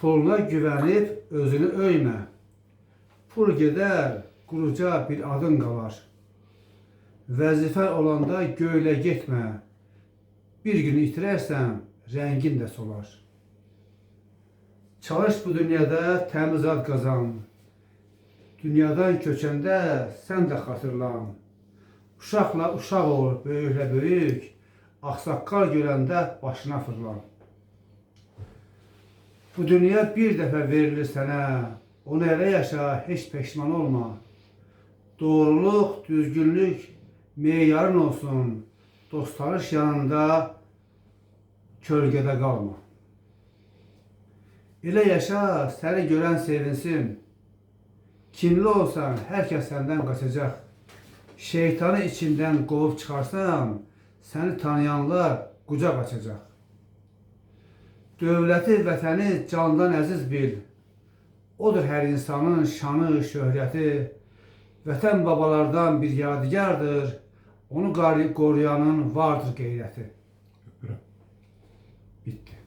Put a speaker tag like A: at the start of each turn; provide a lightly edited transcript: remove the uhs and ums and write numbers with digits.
A: Puluna güvenip özünü öyme. Pul gedər, quruca bir adın qalar. Vəzifə olanda göylə getmə. Bir gün itirərsən, rəngin də solar. Çalış bu dünyada təmiz ad qazan. Dünyadan köçəndə sən də xatırlan. Uşaqla uşaq ol, böyüklə böyük. Ağsaqqal görəndə başına fırlan. Bu dünya bir dəfə verilir sənə, onu elə yaşa, heç peşman olma. Doğruluq, düzgünlük meyarın olsun, dostlarış yanında kölgədə qalma. Elə yaşa, səni görən sevinsin. Kinli olsan, hər kəs səndən qaçacaq. Şeytanı içindən qovub çıxarsan, səni tanıyanlar qucaq açacaq. Dövləti, vətəni candan əziz bil. Odur hər insanın şanı, şöhrəti. Vətən babalardan bir yadigardır. Onu qoruyanın vardır qeyrəti. Bitti.